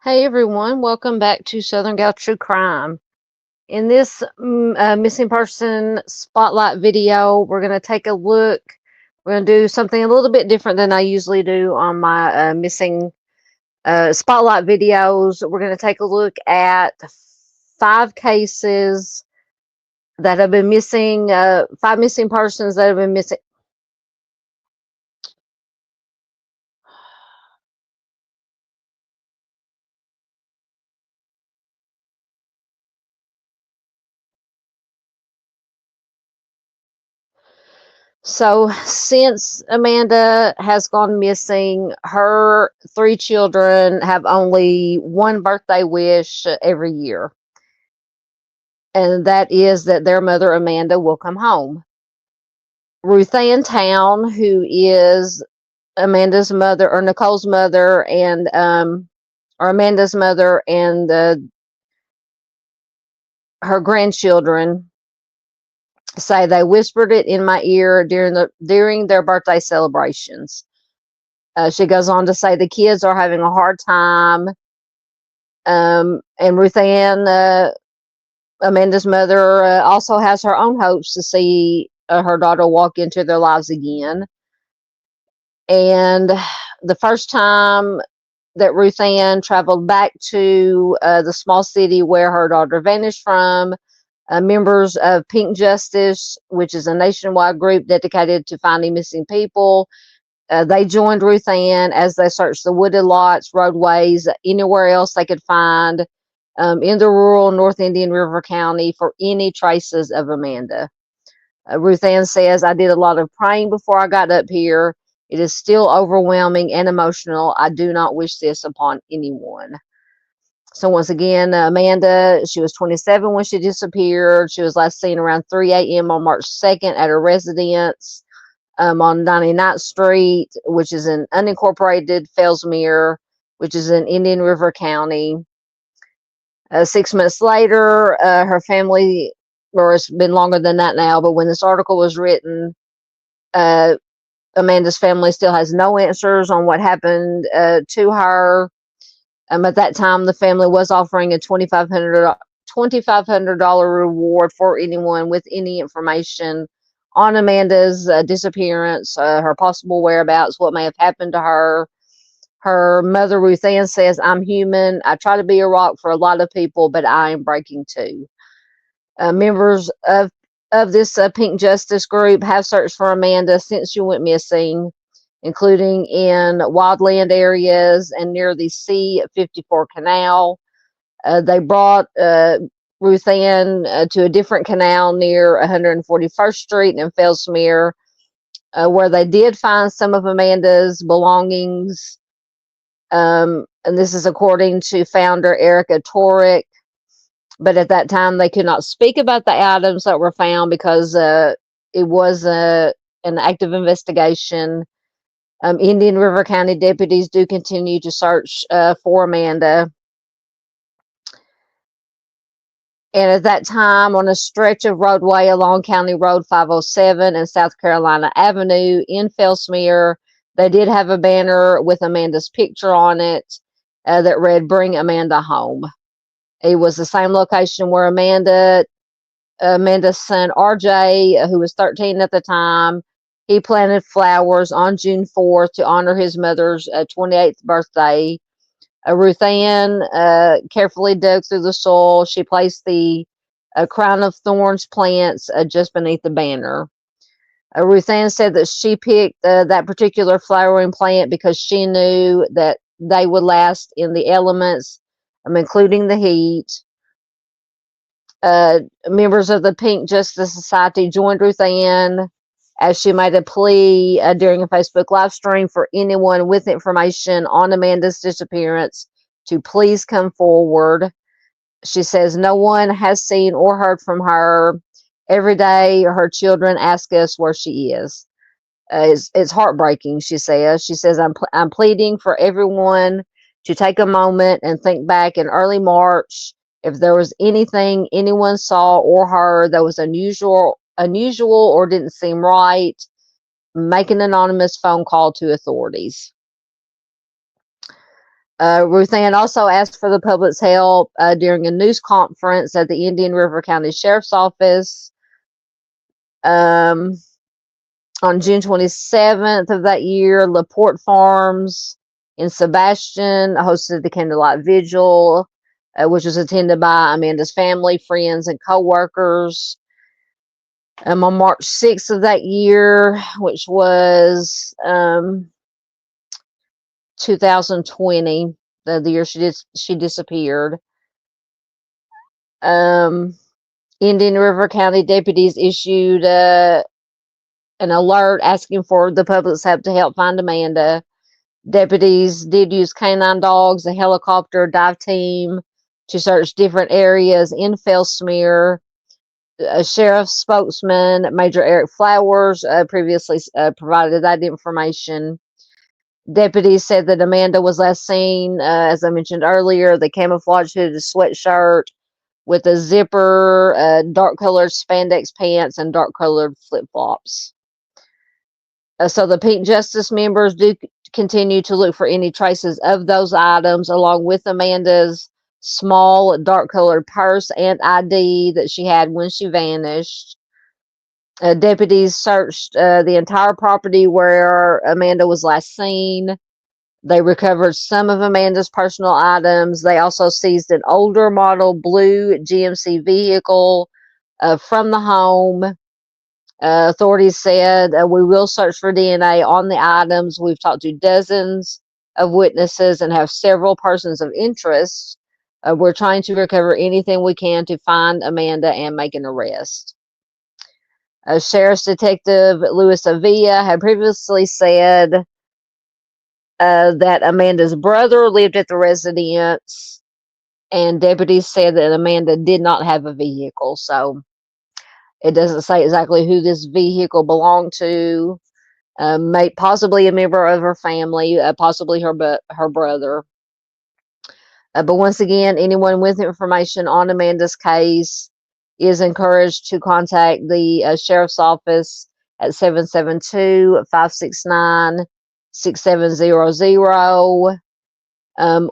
Hey everyone, welcome back to Southern Gal True Crime. In this missing person spotlight video, we're going to take a look. We're going to do something a little bit different than I usually do on my missing spotlight videos. We're going to take a look at 5 cases that have been missing, 5 missing persons that have been missing. So, since Amanda has gone missing, her 3 children have only one birthday wish every year, and that is that their mother, Amanda, will come home. Ruth Ann Towne, who is Amanda's mother, or Nicole's mother, or Amanda's mother, and her grandchildren, say they whispered it in my ear during their birthday celebrations. She goes on to say the kids are having a hard time. And Ruth Ann, Amanda's mother, also has her own hopes to see her daughter walk into their lives again. And the first time that Ruth Ann traveled back to the small city where her daughter vanished from, members of Pink Justice, which is a nationwide group dedicated to finding missing people, they joined Ruth Ann as they searched the wooded lots, roadways, anywhere else they could find in the rural North Indian River County for any traces of Amanda. Ruth Ann says, I did a lot of praying before I got up here. It is still overwhelming and emotional. I do not wish this upon anyone. So once again, Amanda, she was 27 when she disappeared. She was last seen around 3 a.m. on March 2nd at her residence on 99th Street, which is in unincorporated Fellsmere, which is in Indian River County. 6 months later, her family, or it's been longer than that now, but when this article was written, Amanda's family still has no answers on what happened to her. At that time, the family was offering a $2,500 reward for anyone with any information on Amanda's disappearance, her possible whereabouts, what may have happened to her. Her mother, Ruth Ann, says, I'm human. I try to be a rock for a lot of people, but I am breaking too. Members of this Pink Justice group have searched for Amanda since she went missing, including in wildland areas and near the C-54 canal. They brought Ruth Ann to a different canal near 141st Street in Fellsmere, where they did find some of Amanda's belongings. And this is according to founder Erica Torek. But at that time, they could not speak about the items that were found because it was an active investigation. Indian River County deputies do continue to search for Amanda. And at that time, on a stretch of roadway along County Road 507 and South Carolina Avenue in Fellsmere, they did have a banner with Amanda's picture on it that read, Bring Amanda Home. It was the same location where Amanda's son, RJ, who was 13 at the time, he planted flowers on June 4th to honor his mother's 28th birthday. Ruth Ann carefully dug through the soil. She placed the crown of thorns plants just beneath the banner. Ruth Ann said that she picked that particular flowering plant because she knew that they would last in the elements, including the heat. Members of the Pink Justice Society joined Ruth Ann as she made a plea during a Facebook live stream for anyone with information on Amanda's disappearance to please come forward. She says no one has seen or heard from her. Every day, her children ask us where she is. It's heartbreaking, she says. She says, I'm pleading for everyone to take a moment and think back in early March if there was anything anyone saw or heard that was unusual or didn't seem right. Make an anonymous phone call to authorities. Ruth Ann also asked for the public's help during a news conference at the Indian River County Sheriff's Office on June 27th of that year. LaPorte Farms in Sebastian hosted the candlelight vigil, which was attended by Amanda's family, friends, and co-workers. On March 6th of that year, which was 2020, the year she disappeared, Indian River County deputies issued an alert asking for the public's help to help find Amanda. Deputies did use canine dogs, a helicopter, dive team to search different areas in Fellsmere. A sheriff's spokesman, Major Eric Flowers, previously provided that information. Deputies said that Amanda was last seen, as I mentioned earlier, the camouflage hooded sweatshirt with a zipper, dark colored spandex pants, and dark colored flip flops. So the Pink Justice members do continue to look for any traces of those items, along with Amanda's small dark colored purse and ID that she had when she vanished. Deputies searched the entire property where Amanda was last seen. They recovered some of Amanda's personal items. They also seized an older model blue GMC vehicle from the home. Authorities said, we will search for DNA on the items. We've talked to dozens of witnesses and have several persons of interest. We're trying to recover anything we can to find Amanda and make an arrest. Sheriff's Detective Louis Avila had previously said that Amanda's brother lived at the residence, and deputies said that Amanda did not have a vehicle. So it doesn't say exactly who this vehicle belonged to. Possibly a member of her family, possibly her brother. But once again, anyone with information on Amanda's case is encouraged to contact the sheriff's office at 772-569-6700,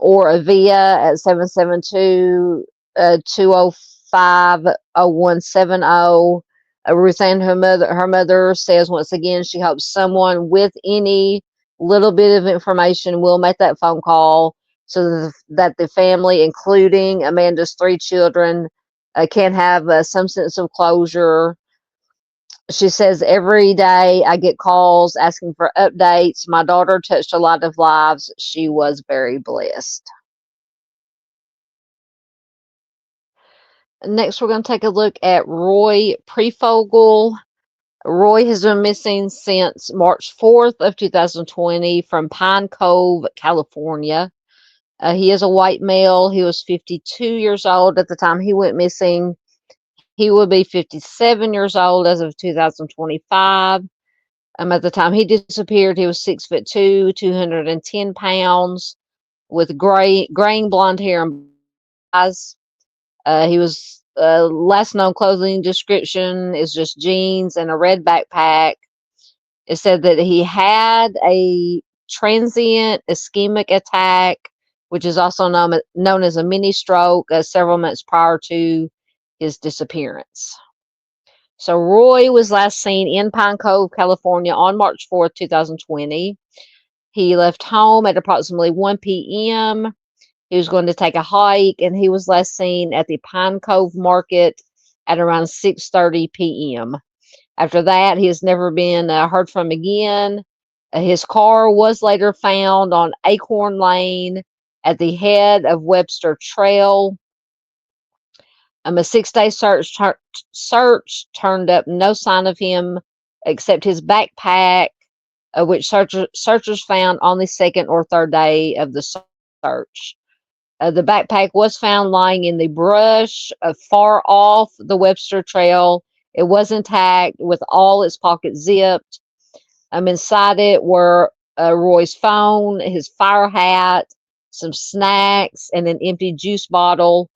or Avila at 772-205-0170. Ruth Ann, her mother says once again she hopes someone with any little bit of information will make that phone call so that the family, including Amanda's 3 children, can have some sense of closure. She says, every day I get calls asking for updates. My daughter touched a lot of lives. She was very blessed. Next, we're going to take a look at Roy Prifogle. Roy has been missing since March 4th of 2020 from Pine Cove, California. He is a white male. He was 52 years old at the time he went missing. He will be 57 years old as of 2025. At the time he disappeared, he was 6'2", 210 pounds, with graying blonde hair and eyes. He was last known clothing description is just jeans and a red backpack. It said that he had a transient ischemic attack, which is also known as a mini stroke, several months prior to his disappearance. So Roy was last seen in Pine Cove, California on March 4th, 2020. He left home at approximately 1 p.m. He was going to take a hike, and he was last seen at the Pine Cove Market at around 6:30 p.m. After that, he has never been heard from again. His car was later found on Acorn Lane at the head of Webster Trail. A 6-day search turned up no sign of him except his backpack, which searchers found on the second or third day of the search. The backpack was found lying in the brush far off the Webster Trail. It was intact with all its pockets zipped. Inside it were Roy's phone, his fire hat, some snacks, and an empty juice bottle.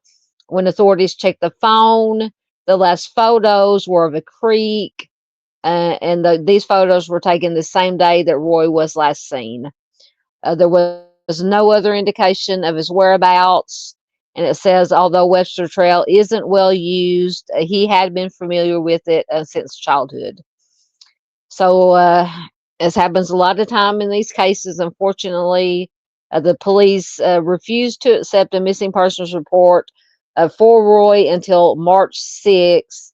When authorities checked the phone, the last photos were of a creek, and these photos were taken the same day that Roy was last seen. There was There's no other indication of his whereabouts. And it says, although Webster Trail isn't well used, he had been familiar with it since childhood. So, as happens a lot of time in these cases, unfortunately, the police refused to accept a missing persons report for Roy until March 6th.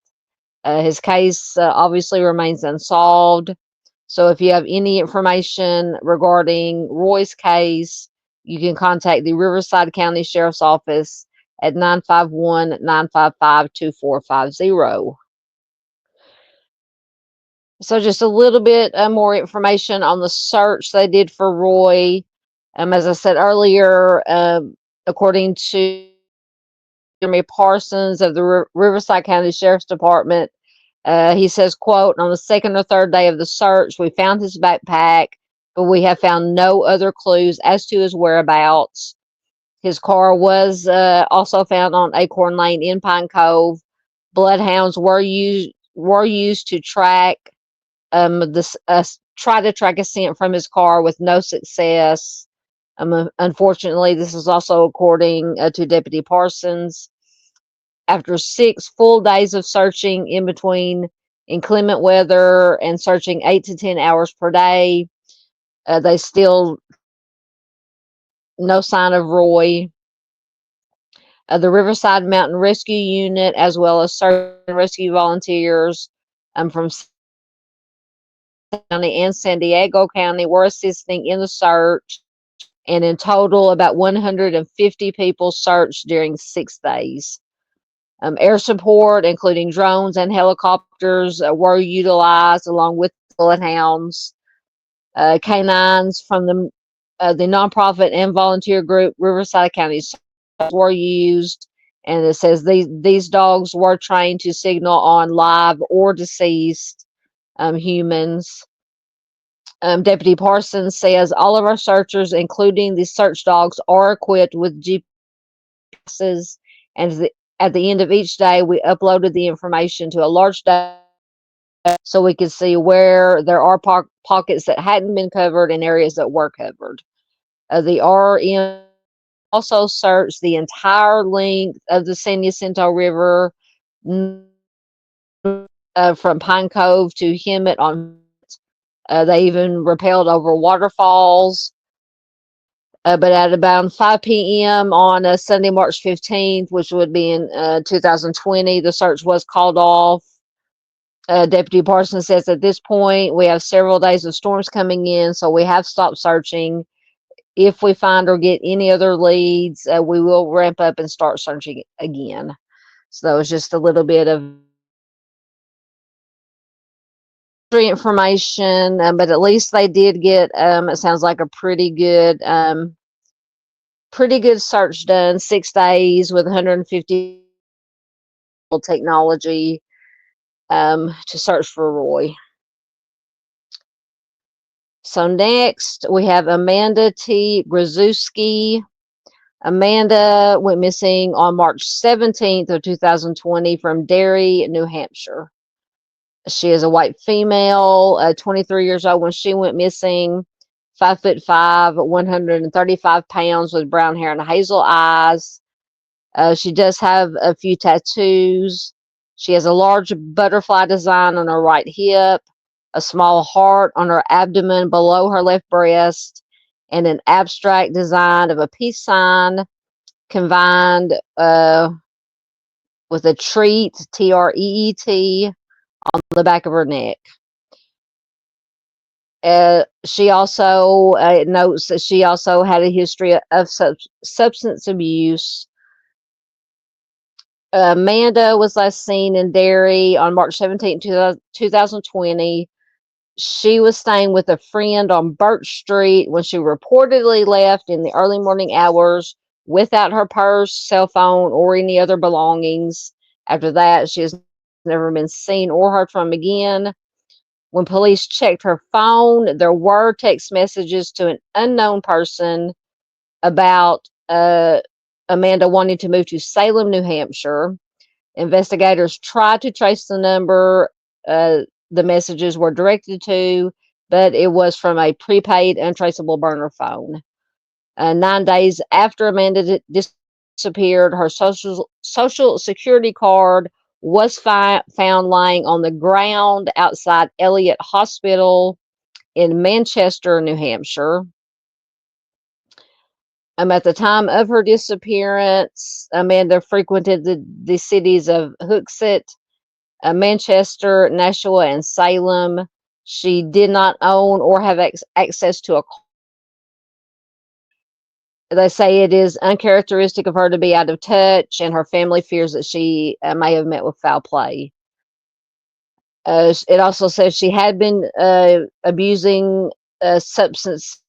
His case obviously remains unsolved. So if you have any information regarding Roy's case, you can contact the Riverside County Sheriff's Office at 951-955-2450. So just a little bit more information on the search they did for Roy. As I said earlier, according to Jeremy Parsons of the Riverside County Sheriff's Department, he says, quote, on the second or third day of the search, we found his backpack, but we have found no other clues as to his whereabouts. His car was also found on Acorn Lane in Pine Cove. Bloodhounds were used to track try to track a scent from his car with no success. Unfortunately, this is also according to Deputy Parsons. After 6 full days of searching in between inclement weather and searching 8 to 10 hours per day, they still no sign of Roy. The Riverside Mountain Rescue Unit, as well as search and rescue volunteers from County and San Diego County, were assisting in the search. And in total, about 150 people searched during 6 days. Air support, including drones and helicopters, were utilized along with bloodhounds. Canines from the nonprofit and volunteer group Riverside County were used, and it says these dogs were trained to signal on live or deceased humans. Deputy Parsons says all of our searchers, including the search dogs, are equipped with GPSs, and at the end of each day, we uploaded the information to a large database so we could see where there are pockets that hadn't been covered and areas that were covered. The RM also searched the entire length of the San Jacinto River from Pine Cove to Hemet on. They even rappelled over waterfalls. But at about 5 p.m. on Sunday, March 15th, which would be in 2020, the search was called off. Deputy Parsons says at this point, we have several days of storms coming in, so we have stopped searching. If we find or get any other leads, we will ramp up and start searching again. So that was just a little bit of information, but at least they did get, it sounds like a pretty good search done. 6 days with 150 technology to search for Roy. So next we have Amanda T. Grazewski. Amanda went missing on March 17th of 2020 from Derry, New Hampshire. She is a white female, 23 years old when she went missing, 5'5", 135 pounds, with brown hair and hazel eyes. She does have a few tattoos. She has a large butterfly design on her right hip, a small heart on her abdomen below her left breast, and an abstract design of a peace sign combined with a treat, TREET, on the back of her neck. She also notes that she also had a history of substance abuse. Amanda was last seen in Derry on March 17, 2020. She was staying with a friend on Birch Street when she reportedly left in the early morning hours without her purse, cell phone, or any other belongings. After that, she has never been seen or heard from again. When police checked her phone, there were text messages to an unknown person about Amanda wanting to move to Salem, New Hampshire. Investigators tried to trace the number the messages were directed to, but it was from a prepaid, untraceable burner phone. 9 days after Amanda disappeared, her social security card was found lying on the ground outside Elliott Hospital in Manchester, New Hampshire. At the time of her disappearance, Amanda frequented the cities of Hooksett, Manchester, Nashua, and Salem. She did not own or have access to a car. They say it is uncharacteristic of her to be out of touch, and her family fears that she may have met with foul play. It also says she had been abusing substance.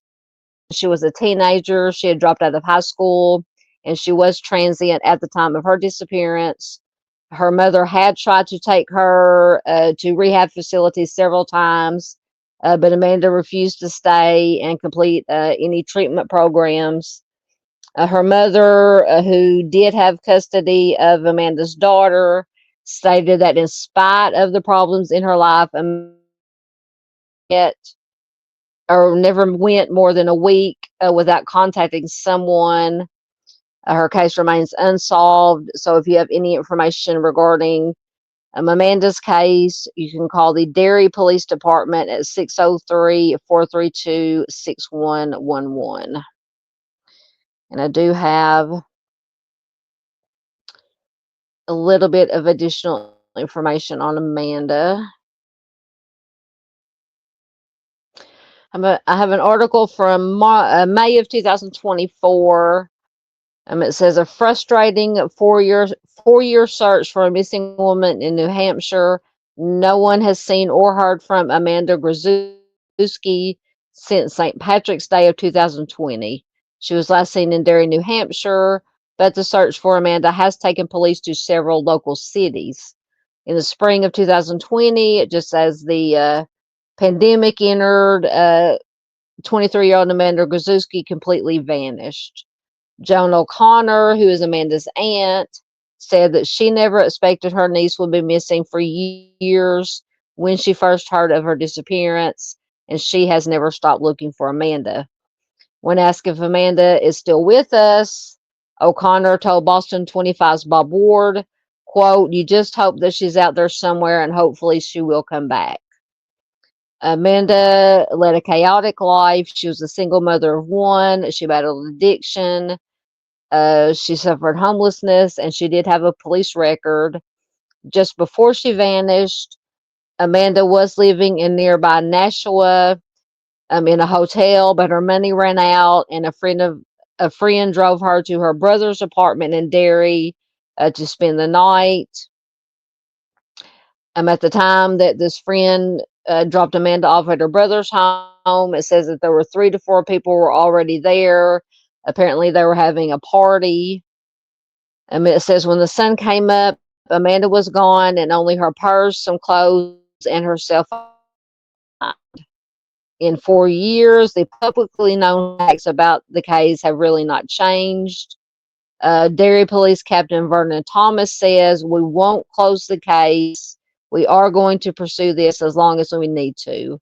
She was a teenager. She had dropped out of high school, and she was transient at the time of her disappearance. Her mother had tried to take her to rehab facilities several times, but Amanda refused to stay and complete any treatment programs. Her mother, who did have custody of Amanda's daughter, stated that in spite of the problems in her life, yet or never went more than a week without contacting someone. Her case remains unsolved. So if you have any information regarding Amanda's case, you can call the Derry Police Department at 603-432-6111. And I do have a little bit of additional information on Amanda. I have an article from May of 2024. It says a frustrating four-year search for a missing woman in New Hampshire. No one has seen or heard from Amanda Grazewski since St. Patrick's Day of 2020. She was last seen in Derry, New Hampshire, but the search for Amanda has taken police to several local cities. In the spring of 2020, just as the pandemic entered, 23-year-old Amanda Grazewski completely vanished. Joan O'Connor, who is Amanda's aunt, said that she never expected her niece would be missing for years when she first heard of her disappearance, and she has never stopped looking for Amanda. When asked if Amanda is still with us, O'Connor told Boston 25's Bob Ward, quote, "You just hope that she's out there somewhere and hopefully she will come back." Amanda led a chaotic life. She was a single mother of one. She battled addiction. She suffered homelessness, and she did have a police record. Just before she vanished, Amanda was living in nearby Nashua in a hotel, but her money ran out, and a friend drove her to her brother's apartment in Derry to spend the night. At the time that this friend dropped Amanda off at her brother's home, it says that there were 3 to 4 people were already there. Apparently, they were having a party. It says when the sun came up, Amanda was gone, and only her purse, some clothes, and her cell phone. In 4 years, the publicly known facts about the case have really not changed. Derry Police Captain Vernon Thomas says, "We won't close the case. We are going to pursue this as long as we need to."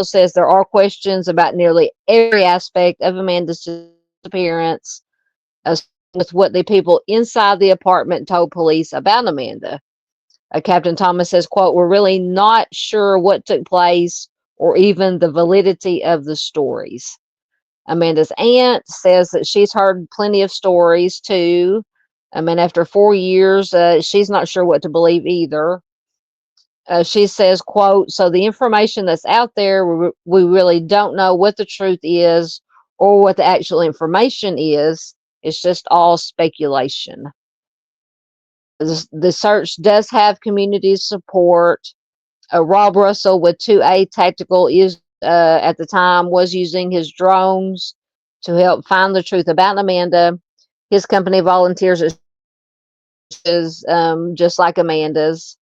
Says there are questions about nearly every aspect of Amanda's disappearance, with what the people inside the apartment told police about Amanda. Captain Thomas says, quote, "We're really not sure what took place or even the validity of the stories." Amanda's aunt says that she's heard plenty of stories too. After 4 years, she's not sure what to believe either. She says, quote, "So the information that's out there, we really don't know what the truth is or what the actual information is. It's just all speculation." The search does have community support. Rob Russell with 2A Tactical at the time was using his drones to help find the truth about Amanda. His company volunteers is just like Amanda's.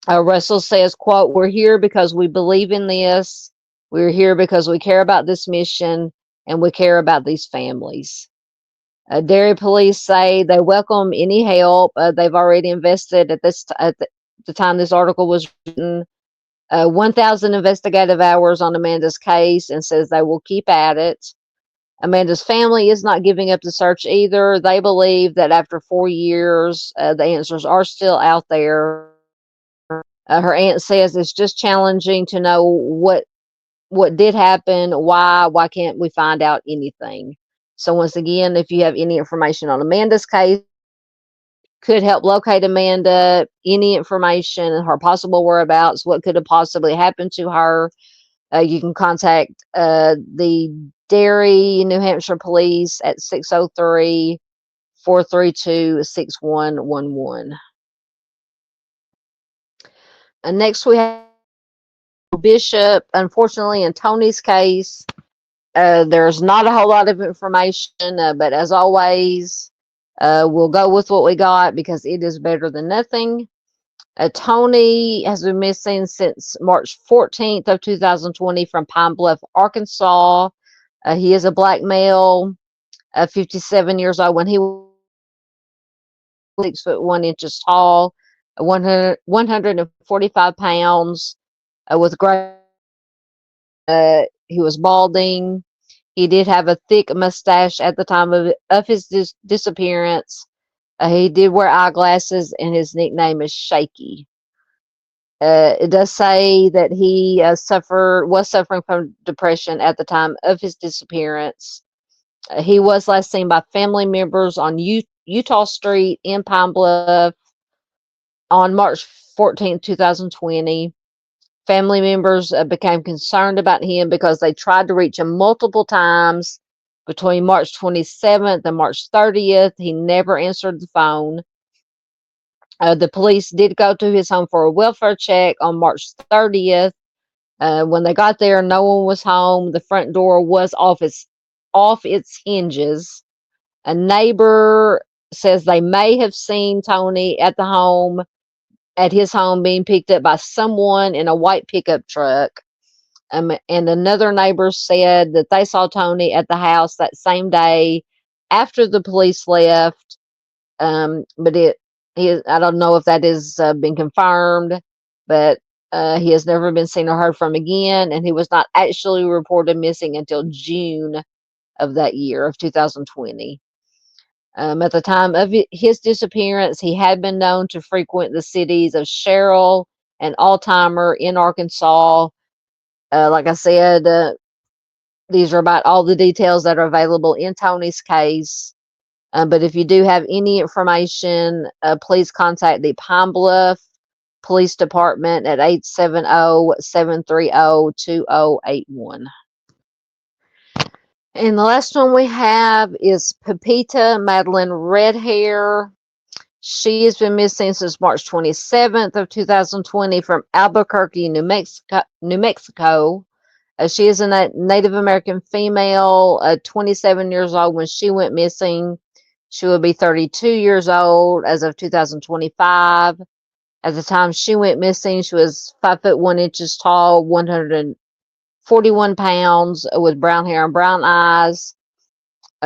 Russell says, quote, "We're here because we believe in this. We're here because we care about this mission and we care about these families." Derry police say they welcome any help. They've already invested at the time this article was written 1,000 investigative hours on Amanda's case and says they will keep at it. Amanda's family is not giving up the search either. They believe that after 4 years, the answers are still out there. Her aunt says it's just challenging to know what did happen, why can't we find out anything? So once again, if you have any information on Amanda's case, could help locate Amanda, any information, her possible whereabouts, what could have possibly happened to her, you can contact the Derry, New Hampshire police at 603-432-6111. And next we have Bishop. Unfortunately, in Toney's case, there's not a whole lot of information, but as always, we'll go with what we got because it is better than nothing. Toney has been missing since March 14th of 2020 from Pine Bluff, Arkansas. He is a black male, 57 years old. When he was 6'1" tall, 145 pounds, with gray. He was balding. He did have a thick mustache at the time of his disappearance. He did wear eyeglasses, and his nickname is Shaky. It does say that he was suffering from depression at the time of his disappearance. He was last seen by family members on Utah Street in Pine Bluff on March 14th, 2020. Family members became concerned about him because they tried to reach him multiple times between March 27th and March 30th. He never answered the phone. The police did go to his home for a welfare check on March 30th. When they got there, no one was home. The front door was off its hinges. A neighbor says they may have seen Toney at his home being picked up by someone in a white pickup truck. And another neighbor said that they saw Toney at the house that same day after the police left. But I don't know if that has been confirmed, but he has never been seen or heard from again, and he was not actually reported missing until June of that year of 2020. At the time of his disappearance, he had been known to frequent the cities of Sherrill and Altheimer in Arkansas. Like I said, these are about all the details that are available in Toney's case. But if you do have any information, please contact the Pine Bluff Police Department at 870-730-2081. And the last one we have is Pepita Redhair. She has been missing since March 27th of 2020 from Albuquerque, New Mexico. She is a Native American female, 27 years old when she went missing. She will be 32 years old as of 2025. At the time she went missing, she was 5'1" tall, 141 pounds, with brown hair and brown eyes.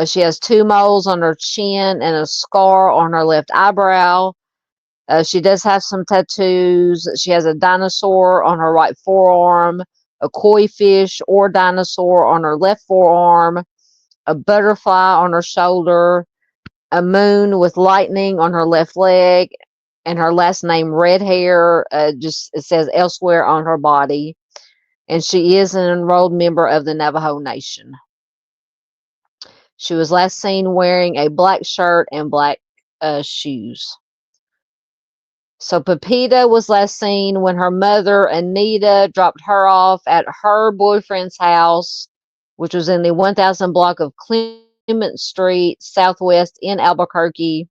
She has 2 moles on her chin and a scar on her left eyebrow. She does have some tattoos. She has a dinosaur on her right forearm, a koi fish or dinosaur on her left forearm, a butterfly on her shoulder, a moon with lightning on her left leg, and her last name Redhair, it says elsewhere on her body. And she is an enrolled member of the Navajo Nation. She was last seen wearing a black shirt and black shoes. So Pepita was last seen when her mother, Anita, dropped her off at her boyfriend's house, which was in the 1000 block of Clement Street, Southwest in Albuquerque,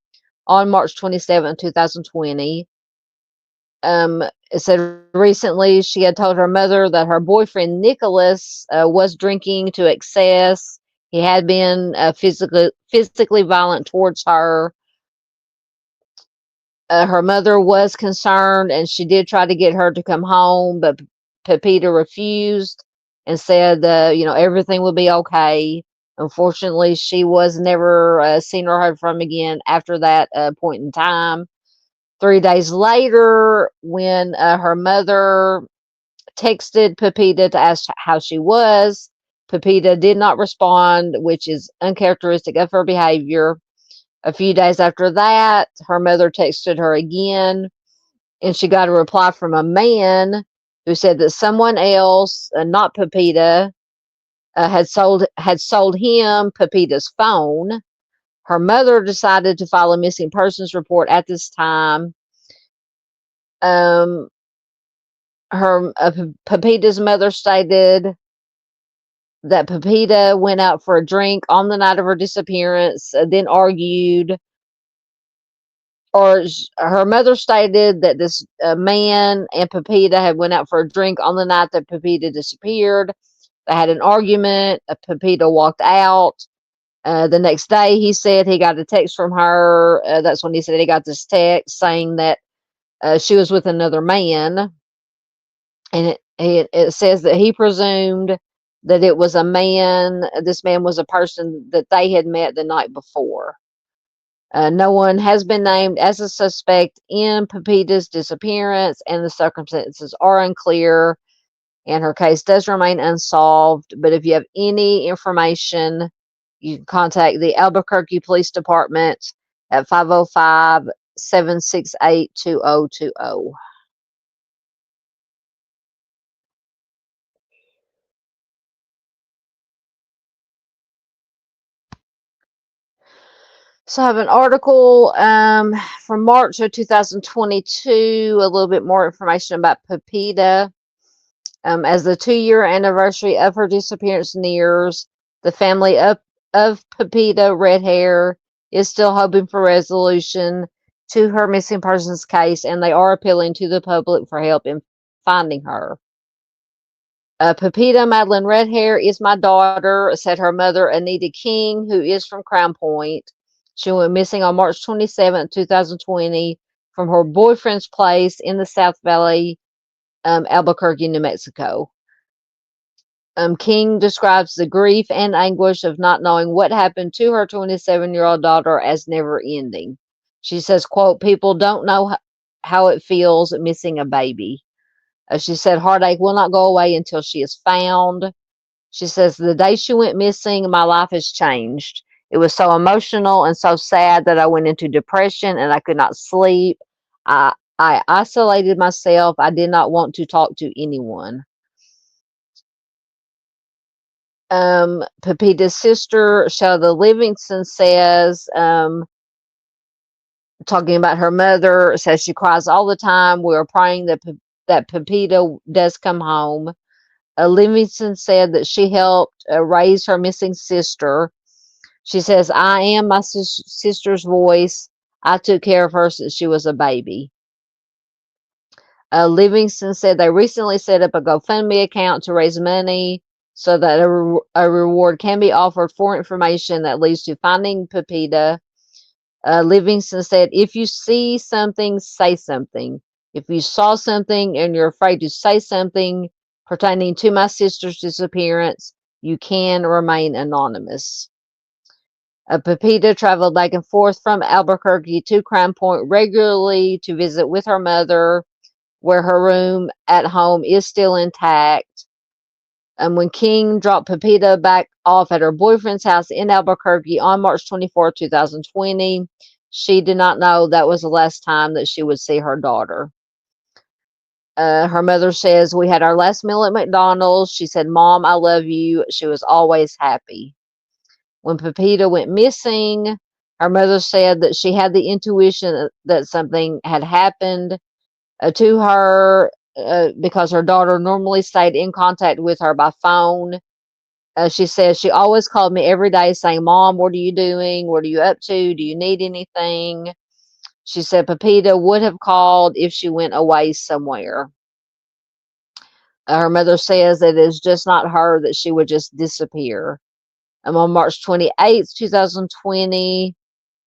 on March 27, 2020. It said recently she had told her mother that her boyfriend, Nicholas, was drinking to excess. He had been physically violent towards her. Her mother was concerned, and she did try to get her to come home, but Pepita refused and said, everything would be okay. Unfortunately, she was never seen or heard from again after that point in time. 3 days later, when her mother texted Pepita to ask how she was. Pepita did not respond, which is uncharacteristic of her behavior. A few days after that, her mother texted her again, and she got a reply from a man who said that someone else, not Pepita, had sold him Pepita's phone. Her mother decided to file a missing persons report at this time. Her Pepita's mother stated that Pepita went out for a drink on the night of her disappearance, then argued, or her mother stated that this man and Pepita had went out for a drink on the night that Pepita disappeared. They had an argument. Pepita walked out. The next day, he said he got a text from her. That's when he said he got this text saying that she was with another man. And it says that he presumed that it was a man. This man was a person that they had met the night before. No one has been named as a suspect in Pepita's disappearance, and the circumstances are unclear, and her case does remain unsolved. But if you have any information, you can contact the Albuquerque Police Department at 505-768-2020. So I have an article from March of 2022, a little bit more information about Pepita. As the 2-year anniversary of her disappearance nears, the family of Pepita Redhair is still hoping for resolution to her missing persons case, and they are appealing to the public for help in finding her. Pepita Madeline Redhair is my daughter, said her mother, Anita King, who is from Crown Point. She went missing on March 27, 2020, from her boyfriend's place in the South Valley, Albuquerque, New Mexico. King describes the grief and anguish of not knowing what happened to her 27-year-old daughter as never ending. She says, quote, people don't know how it feels missing a baby. She said, heartache will not go away until she is found. She says, the day she went missing, my life has changed. It was so emotional and so sad that I went into depression and I could not sleep. I isolated myself. I did not want to talk to anyone. Pepita's sister, Shelda Livingston, says, talking about her mother, says she cries all the time. We are praying that Pepita does come home. Livingston said that she helped raise her missing sister. She says, I am my sister's voice. I took care of her since she was a baby. Livingston said they recently set up a GoFundMe account to raise money so that a reward can be offered for information that leads to finding Pepita. Livingston said, if you see something, say something. If you saw something and you're afraid to say something pertaining to my sister's disappearance, you can remain anonymous. Pepita traveled back and forth from Albuquerque to Crown Point regularly to visit with her mother, where her room at home is still intact. And when King dropped Pepita back off at her boyfriend's house in Albuquerque on March 24, 2020, she did not know that was the last time that she would see her daughter. Her mother says, we had our last meal at McDonald's. She said, Mom, I love you. She was always happy. When Pepita went missing, her mother said that she had the intuition that something had happened to her because her daughter normally stayed in contact with her by phone. She says she always called me every day saying, Mom, what are you doing? What are you up to? Do you need anything? She said Pepita would have called if she went away somewhere. Her mother says that it's just not her, that she would just disappear. On March 28th, 2020,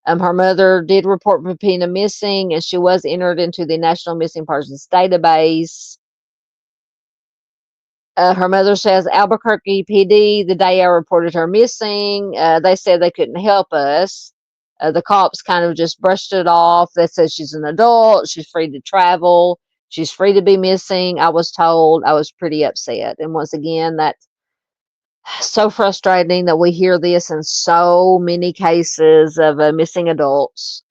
her mother did report Pepita missing, and she was entered into the National Missing Persons Database. Her mother says, Albuquerque PD, the day I reported her missing, they said they couldn't help us. The cops kind of just brushed it off. They said she's an adult, she's free to travel, She's free to be missing, I was told. I was pretty upset. And once again, that's so frustrating that we hear this in so many cases of missing adults.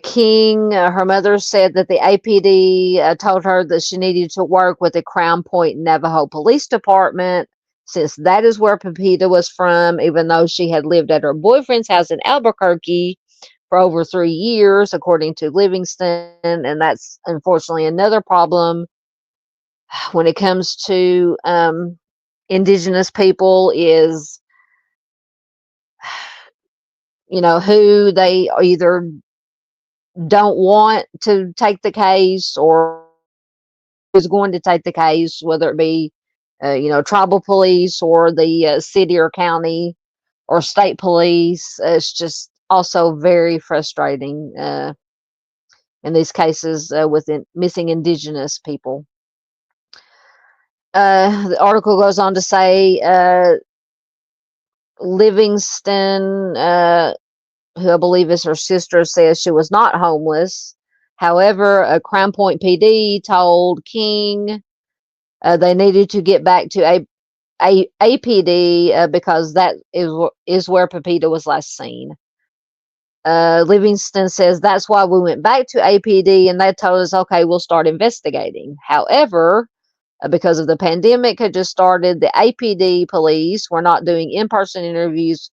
King, her mother said that the APD told her that she needed to work with the Crown Point Navajo Police Department, since that is where Pepita was from, even though she had lived at her boyfriend's house in Albuquerque for over 3 years, according to Livingston. And that's unfortunately another problem when it comes to indigenous people, is, who they either don't want to take the case or is going to take the case, whether it be, tribal police or the city or county or state police. It's just also very frustrating in these cases with missing indigenous people. The article goes on to say Livingston, who I believe is her sister, says she was not homeless. However, a Crown Point PD told King they needed to get back to APD because that is where Pepita was last seen. Livingston says that's why we went back to APD, and they told us, okay, we'll start investigating. However, because of the pandemic had just started, the APD police were not doing in-person interviews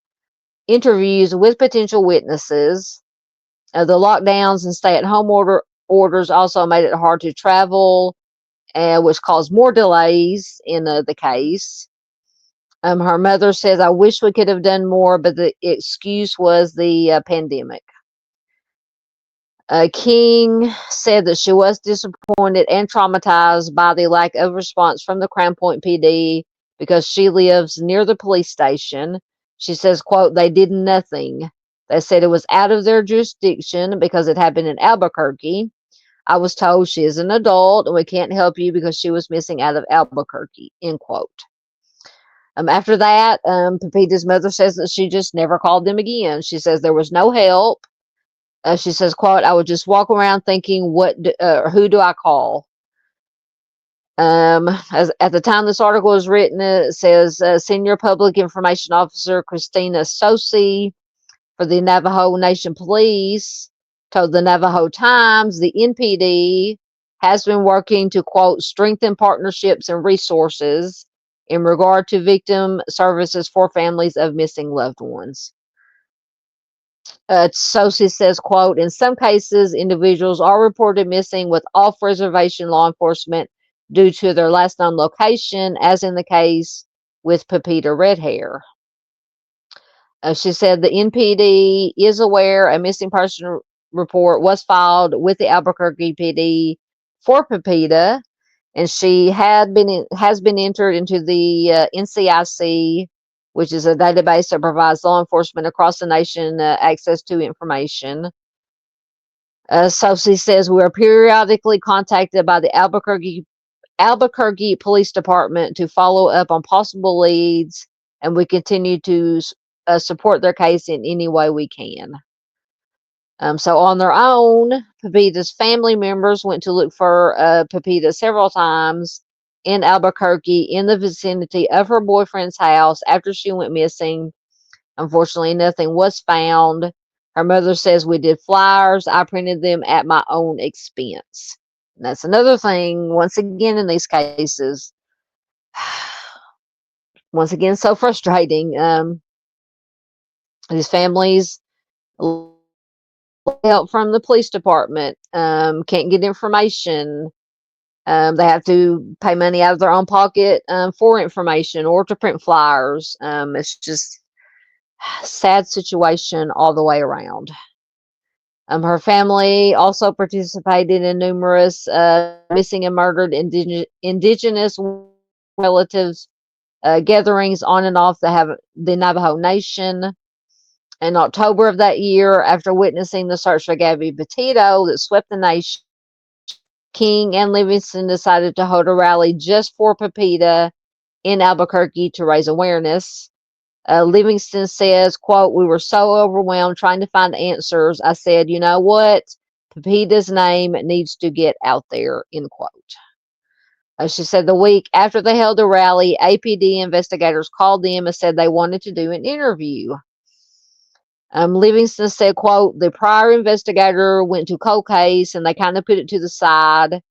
with potential witnesses. The lockdowns and stay-at-home orders also made it hard to travel, which caused more delays in the case. Her mother says, I wish we could have done more, but the excuse was the pandemic. King said that she was disappointed and traumatized by the lack of response from the Crown Point PD because she lives near the police station. She says, quote, they did nothing. They said it was out of their jurisdiction because it happened in Albuquerque. I was told she is an adult and we can't help you because she was missing out of Albuquerque, end quote. After that, Pepita's mother says that she just never called them again. She says there was no help. She says, quote, I would just walk around thinking, who do I call? At the time this article was written, it says Senior Public Information Officer Christina Sosi for the Navajo Nation Police told the Navajo Times the NPD has been working to, quote, strengthen partnerships and resources in regard to victim services for families of missing loved ones. Sosi says, quote, in some cases, individuals are reported missing with off-reservation law enforcement due to their last known location, as in the case with Pepita Redhair. She said the NPD is aware a missing person report was filed with the Albuquerque PD for Pepita, and she has been entered into the NCIC, which is a database that provides law enforcement across the nation access to information. Sosi says we are periodically contacted by the Albuquerque Police Department to follow up on possible leads, and we continue to support their case in any way we can. So on their own, Pepita's family members went to look for Pepita several times in Albuquerque in the vicinity of her boyfriend's house after she went missing. Unfortunately, nothing was found. Her mother says we did flyers. I printed them at my own expense. And that's another thing, once again, in these cases, once again, so frustrating. These families help from the police department, can't get information. They have to pay money out of their own pocket for information or to print flyers. It's just a sad situation all the way around. Her family also participated in numerous missing and murdered indigenous relatives gatherings on and off the Navajo Nation. In October of that year, after witnessing the search for Gabby Petito that swept the nation, King and Livingston decided to hold a rally just for Pepita in Albuquerque to raise awareness. Livingston says, quote, we were so overwhelmed trying to find answers. I said, you know what? Pepita's name needs to get out there, end quote. She said the week after they held a rally, APD investigators called them and said they wanted to do an interview. Livingston said, quote, the prior investigator went to cold case and they kind of put it to the side.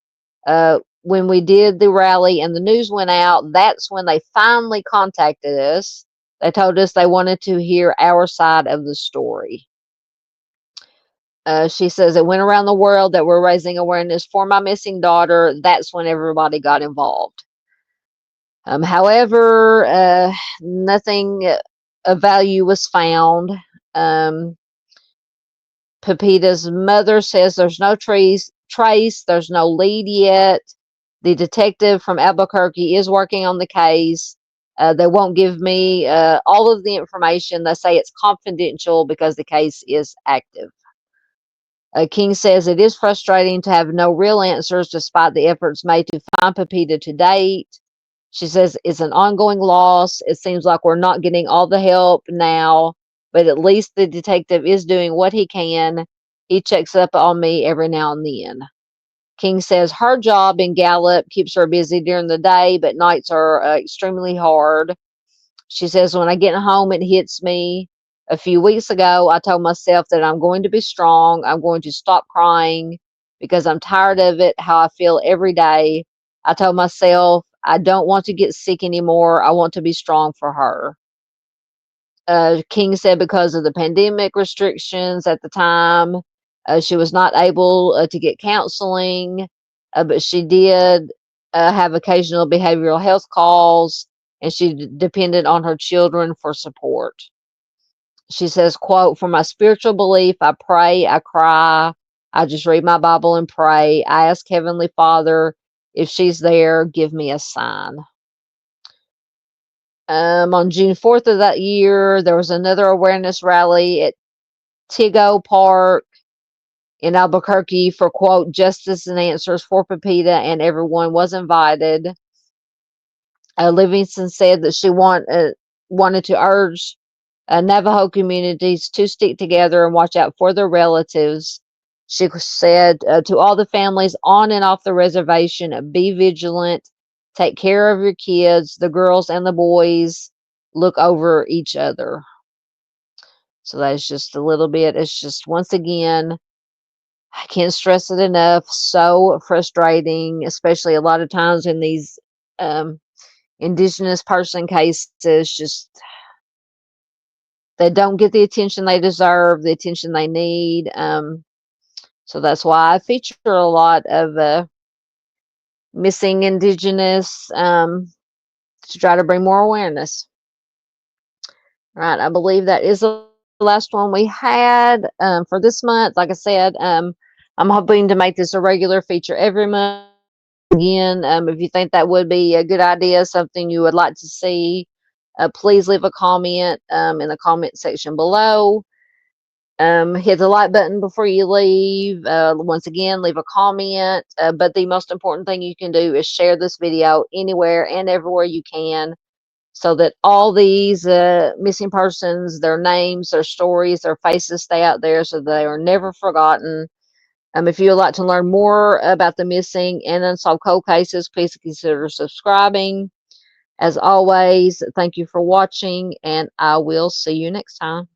When we did the rally and the news went out, that's when they finally contacted us. They told us they wanted to hear our side of the story. She says it went around the world that we're raising awareness for my missing daughter. That's when everybody got involved. However, nothing of value was found. Pepita's mother says there's no trace, there's no lead yet. The detective from Albuquerque is working on the case. They won't give me all of the information. They say it's confidential because the case is active. King says it is frustrating to have no real answers despite the efforts made to find Pepita to date. She says it's an ongoing loss. It seems like we're not getting all the help now, but at least the detective is doing what he can. He checks up on me every now and then. King says her job in Gallup keeps her busy during the day, but nights are extremely hard. She says, when I get home, it hits me. A few weeks ago, I told myself that I'm going to be strong. I'm going to stop crying because I'm tired of it, how I feel every day. I told myself I don't want to get sick anymore. I want to be strong for her. King said because of the pandemic restrictions at the time, she was not able to get counseling, but she did have occasional behavioral health calls, and she depended on her children for support. She says, quote, for my spiritual belief, I pray, I cry, I just read my Bible and pray. I ask Heavenly Father, if she's there, give me a sign. On June 4th of that year, there was another awareness rally at Tigo Park in Albuquerque for, quote, justice and answers for Pepita, and everyone was invited. Livingston said that she wanted to urge Navajo communities to stick together and watch out for their relatives. She said to all the families on and off the reservation, be vigilant, take care of your kids, the girls and the boys, look over each other. So that's just a little bit. It's just, once again, I can't stress it enough. So frustrating, especially a lot of times in these Indigenous person cases, just they don't get the attention they deserve, the attention they need. So that's why I feature a lot of missing Indigenous to try to bring more awareness. Right, I believe that is the last one we had for this month. Like I said, I'm hoping to make this a regular feature every month. Again, if you think that would be a good idea, something you would like to see, please leave a comment in the comment section below. Hit the like button before you leave. Once again, leave a comment. But the most important thing you can do is share this video anywhere and everywhere you can, so that all these missing persons, their names, their stories, their faces stay out there so they are never forgotten. If you would like to learn more about the missing and unsolved cold cases, please consider subscribing. As always, thank you for watching, and I will see you next time.